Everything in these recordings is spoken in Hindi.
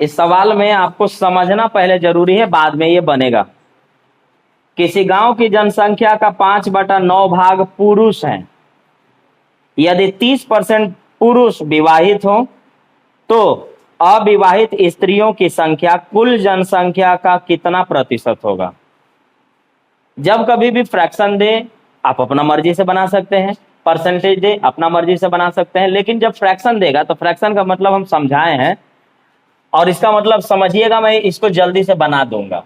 इस सवाल में आपको समझना पहले जरूरी है, बाद में ये बनेगा। किसी गांव की जनसंख्या का 5/9 भाग पुरुष हैं। यदि 30% पुरुष विवाहित हो तो अविवाहित स्त्रियों की संख्या कुल जनसंख्या का कितना प्रतिशत होगा। जब कभी भी फ्रैक्शन दे आप अपना मर्जी से बना सकते हैं, परसेंटेज दे अपना मर्जी से बना सकते हैं, लेकिन जब फ्रैक्शन देगा तो फ्रैक्शन का मतलब हम समझाए हैं और इसका मतलब समझिएगा, मैं इसको जल्दी से बना दूंगा।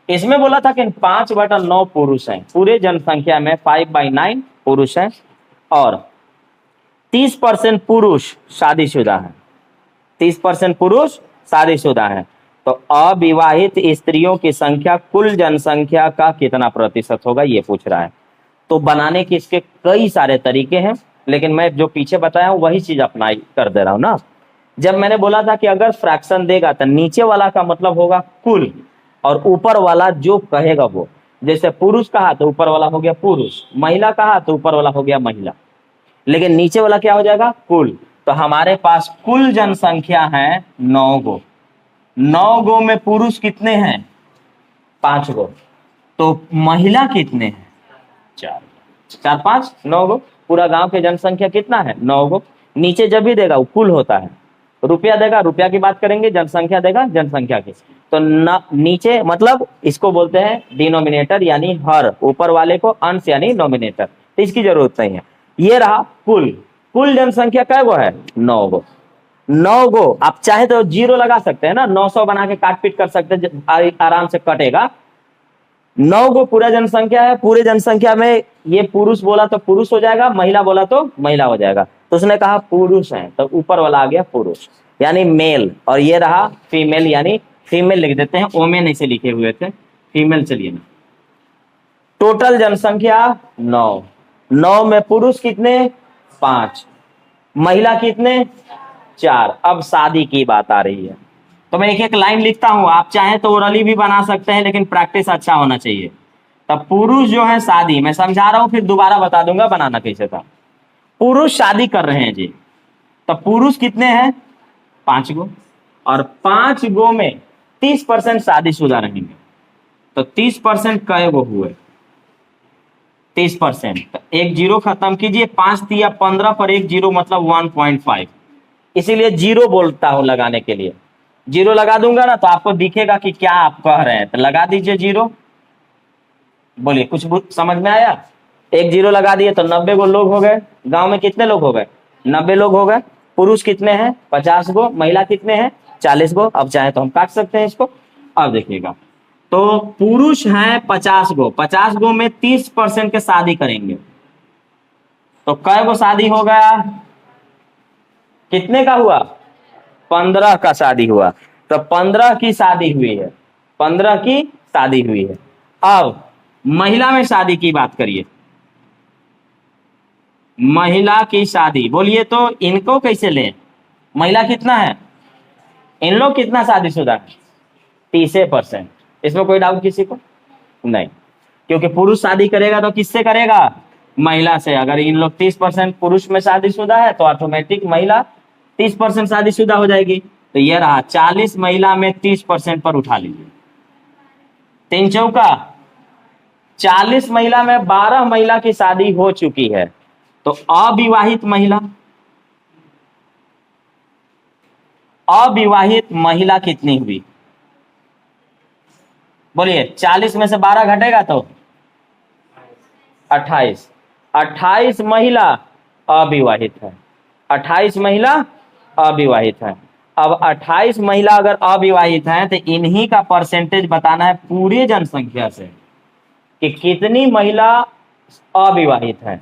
इसमें बोला था कि 5/9 पुरुष हैं, पूरे जनसंख्या में 5/9 पुरुष हैं और 30% पुरुष शादीशुदा हैं। 30% पुरुष शादीशुदा हैं, तो अविवाहित स्त्रियों की संख्या कुल जनसंख्या का कितना प्रतिशत होगा, ये पूछ रहा है। तो बनाने के इसके कई सारे तरीके हैं, लेकिन मैं जो पीछे बताया हूं वही चीज अप्लाई कर दे रहा हूं ना। जब मैंने बोला था कि अगर फ्रैक्शन देगा तो नीचे वाला का मतलब होगा कुल और ऊपर वाला जो कहेगा वो, जैसे पुरुष कहा तो ऊपर वाला हो गया पुरुष, महिला कहा तो ऊपर वाला हो गया महिला, लेकिन नीचे वाला क्या हो जाएगा कुल। तो हमारे पास कुल जनसंख्या है 9 गो। 9 गो में पुरुष कितने हैं 5 गो, तो महिला कितने हैं 4। 4 5 9 गो। पूरा गांव की जनसंख्या कितना है 9 गो। नीचे जब भी देगा वो कुल होता है, रुपया देगा रुपया की बात करेंगे, जनसंख्या देगा जनसंख्या की। तो नीचे मतलब इसको बोलते हैं डिनोमिनेटर यानी हर, ऊपर वाले को अंश यानी नोमिनेटर, तो इसकी जरूरत नहीं है। ये रहा कुल। कुल जनसंख्या कै गो है 9 गो। 9 गो आप चाहे तो 0 लगा सकते हैं ना, 900 बना के काट पीट कर सकते हैं, आराम से कटेगा। 9 गो पूरा जनसंख्या है। पूरे जनसंख्या में ये पुरुष बोला तो पुरुष हो जाएगा, महिला बोला तो महिला हो जाएगा। तो उसने कहा पुरुष है तो ऊपर वाला आ गया पुरुष यानी मेल, और ये रहा फीमेल यानी फीमेल लिख देते हैं, ओमेन ऐसे लिखे हुए थे, फीमेल। चलिए ना, टोटल जनसंख्या 9। 9 में पुरुष कितने 5, महिला कितने 4। अब शादी की बात आ रही है, तो मैं एक एक लाइन लिखता हूं, आप चाहें तो ओरली भी बना सकते हैं, लेकिन प्रैक्टिस अच्छा होना चाहिए। तब पुरुष जो है शादी, मैं समझा रहा हूं फिर दोबारा बता दूंगा बनाना कैसे था। पुरुष शादी कर रहे हैं जी, तब पुरुष कितने हैं 5 गो, और 5 गो में 30% शादीशुदा रहेंगे, तो 30% कए गो हुए 30%, तो एक जीरो खत्म कीजिए, 5 तिया 15 पर एक जीरो मतलब 1.5, इसीलिए जीरो बोलता हूं लगाने के लिए। जीरो लगा दूंगा ना तो आपको दिखेगा कि क्या आप कह रहे हैं, तो लगा दीजिए जीरो। बोलिए कुछ समझ में आया। एक जीरो लगा दिए तो 90 गो लोग हो गए। गांव में कितने लोग हो गए 90 लोग हो गए। पुरुष कितने हैं 50 गो, महिला कितने हैं 40 गो। अब चाहे तो हम काट सकते हैं इसको। अब देखिएगा, तो पुरुष हैं 50 गो, 50 गो में 30% के शादी करेंगे, तो कै गो शादी हो गया, कितने का हुआ 15 का शादी हुआ। तो 15 की शादी हुई है, 15 की शादी हुई है। अब महिला में शादी की बात करिए, महिला की शादी बोलिए तो इनको कैसे लें, महिला कितना है, इन लोग कितना शादीशुदा है 30%। इसमें कोई डाउट किसी को नहीं, क्योंकि पुरुष शादी करेगा तो किससे करेगा महिला से। अगर इन लोग 30% पुरुष में शादीशुदा है तो ऑटोमेटिक महिला 30% शादीशुदा हो जाएगी। तो ये रहा 40 महिला में 30% पर उठा लीजिए, 3 चौका 40 महिला में 12 महिला की शादी हो चुकी है। तो अविवाहित महिला, अविवाहित महिला कितनी हुई बोलिए। 40 में से 12 घटेगा तो 28। 28 महिला अविवाहित है, 28 महिला अविवाहित है। अब 28 महिला अगर अविवाहित हैं तो इन्हीं का परसेंटेज बताना है पूरे जनसंख्या से कि कितनी महिला अविवाहित है।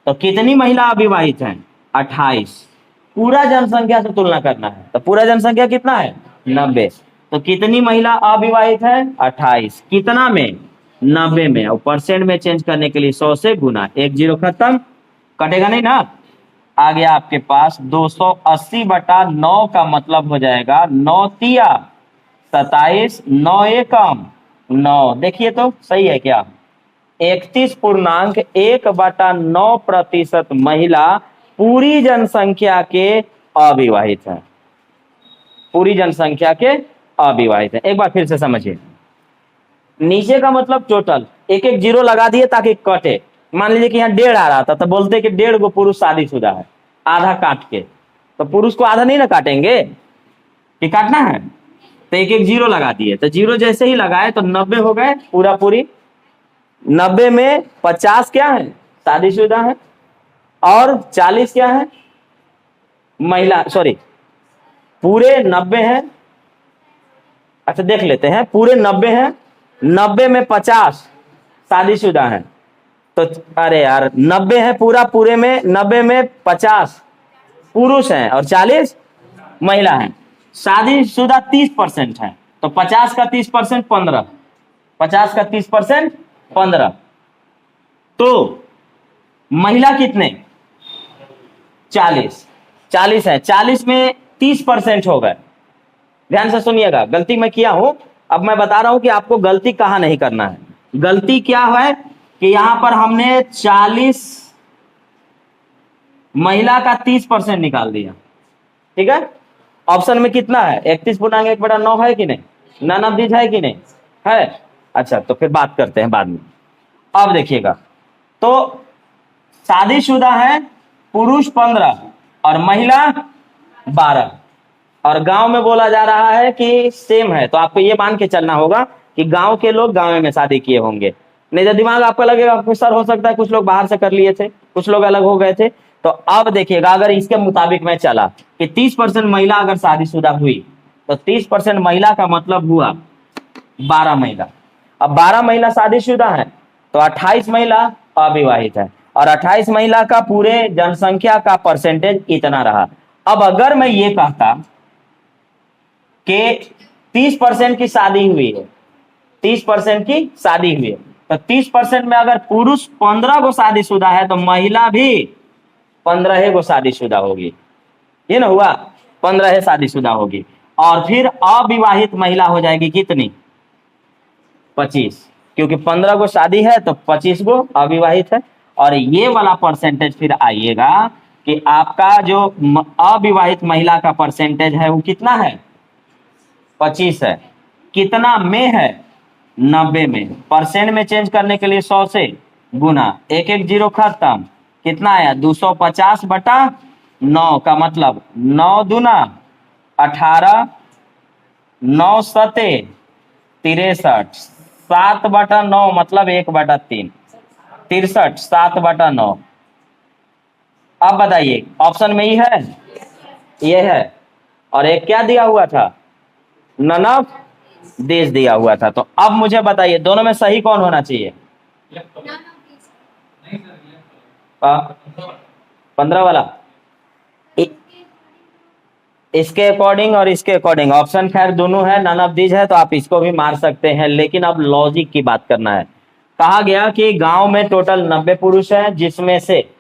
तो कितनी महिला अविवाहित हैं 28, पूरा जनसंख्या से तुलना करना है। तो पूरा जनसंख्या कितना है 90, तो कितनी महिला अविवाहित है 28, कितना में 90 में, और परसेंट में चेंज करने के लिए 100 से गुना, एक जीरो खत्म, कटेगा नहीं ना। आ गया आपके पास 280/9 का मतलब हो जाएगा 9 तिया 27, 9 एकम 9। देखिए तो सही है क्या, 31.1/9% महिला पूरी जनसंख्या के अविवाहित है। पूरी जनसंख्या के अविवाहित हैं। एक बार फिर से समझिए, नीचे का मतलब टोटल, एक एक जीरो लगा दिए ताकि कटे। मान लीजिए कि यहाँ 1.5 आ रहा था तो बोलते कि 1.5 गो पुरुष शादीशुदा है, आधा काट के, तो पुरुष को आधा नहीं ना काटेंगे कि काटना है, तो एक एक जीरो लगा दिए। तो जीरो जैसे ही लगाए तो 90 हो गए पूरा पूरी। 90 में 50 क्या है, शादीशुदा है, और 40 क्या है, महिला, सॉरी पूरे 90 है। अच्छा देख लेते हैं, पूरे 90 हैं, 90 में 50 शादीशुदा है, तो अरे यार 90 है पूरा, पूरे में 90 में 50 पुरुष हैं और 40 महिला हैं। शादीशुदा 30% है, तो 50 का 30% 15, 50 का 30% 15, तो महिला कितने, 40, 40 है, 40 में 30% हो गए। ध्यान से सुनिएगा, गलती मैं किया हूं, अब मैं बता रहा हूं कि आपको गलती कहां नहीं करना है। गलती क्या है कि यहां पर हमने 40 महिला का 30% निकाल दिया, ठीक है। ऑप्शन में कितना है, 31.1/9 है कि नहीं, नन ऑफ दिस है कि नहीं है। अच्छा तो फिर बात करते हैं बाद में। अब देखिएगा, तो शादीशुदा है पुरुष 15 और महिला 12, और गांव में बोला जा रहा है कि सेम है, तो आपको ये मान के चलना होगा कि गांव के लोग गांव में शादी किए होंगे। नहीं तो दिमाग आपका लगेगा सर हो सकता है कुछ लोग बाहर से कर लिए थे, कुछ लोग अलग हो गए थे। तो अब देखिएगा, अगर इसके मुताबिक मैं चला कि 30% महिला अगर शादीशुदा हुई, तो 30% महिला का मतलब हुआ 12 महिला। अब 12 महिला शादीशुदा है तो 28 महिला अविवाहित है, और 28 महिला का पूरे जनसंख्या का परसेंटेज इतना रहा। अब अगर मैं ये कहता कि 30% की शादी हुई है, 30% की शादी हुई है, तो 30% में अगर पुरुष 15 को शादीशुदा है तो महिला भी 15 को शादीशुदा होगी। ये ना हुआ, 15 शादीशुदा होगी, और फिर अविवाहित महिला हो जाएगी कितनी, 25, क्योंकि 15 को शादी है तो 25 को अविवाहित है। और ये वाला परसेंटेज फिर आइएगा कि आपका जो अविवाहित महिला का परसेंटेज है वो कितना है, 25 है। कितना में है, 90 में। परसेंट में चेंज करने के लिए 100 से गुना, एक एक जीरो खत्म, कितना आया 250/9 का मतलब 9 दूना 18, 9 सते 63, 7/9 मतलब 1/3, 63, 7/9। अब बताइए ऑप्शन में ही है, ये है, और एक क्या दिया हुआ था, नन ऑफ दिस दिया हुआ था। तो अब मुझे बताइए दोनों में सही कौन होना चाहिए, 15 वाला, इसके अकॉर्डिंग और इसके अकॉर्डिंग ऑप्शन खैर दोनों है, नन ऑफ दिस है, तो आप इसको भी मार सकते हैं। लेकिन अब लॉजिक की बात करना है। कहा गया कि गांव में टोटल 90 पुरुष हैं, जिसमें से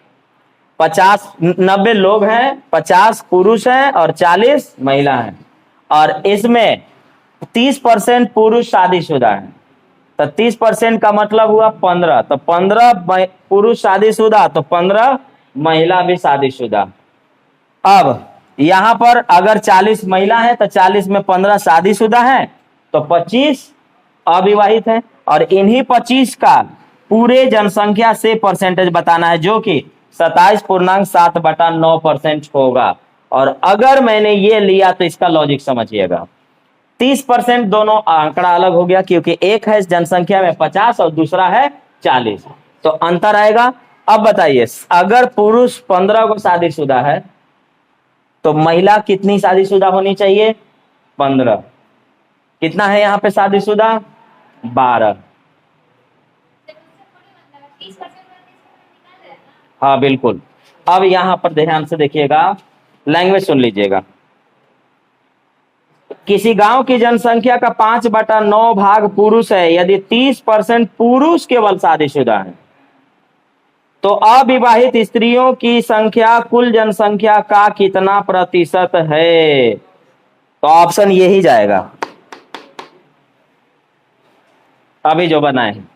90 लोग हैं, 50 पुरुष हैं और 40 महिला हैं, और इसमें 30% पुरुष शादीशुदा है। तो 30% का मतलब हुआ 15, तो 15 पुरुष शादीशुदा तो 15 महिला भी शादीशुदा। अब यहां पर अगर 40 महिला है तो 40 में 15 शादीशुदा है तो 25 अविवाहित है, और इन्हीं 25 का पूरे जनसंख्या से परसेंटेज बताना है, जो कि 27.7/9% होगा। और अगर मैंने ये लिया तो इसका लॉजिक समझिएगा, 30% दोनों आंकड़ा अलग हो गया, क्योंकि एक है जनसंख्या में 50 और दूसरा है 40, तो अंतर आएगा। अब बताइए, अगर पुरुष 15 को शादीशुदा है तो महिला कितनी शादीशुदा होनी चाहिए, 15। कितना है यहाँ पे शादीशुदा, 12। हाँ बिल्कुल। अब यहां पर ध्यान से देखिएगा, लैंग्वेज सुन लीजिएगा। किसी गांव की जनसंख्या का 5/9 भाग पुरुष है, यदि 30% पुरुष केवल शादीशुदा है, तो अविवाहित स्त्रियों की संख्या कुल जनसंख्या का कितना प्रतिशत है। तो ऑप्शन यही जाएगा अभी जो बनाए हैं।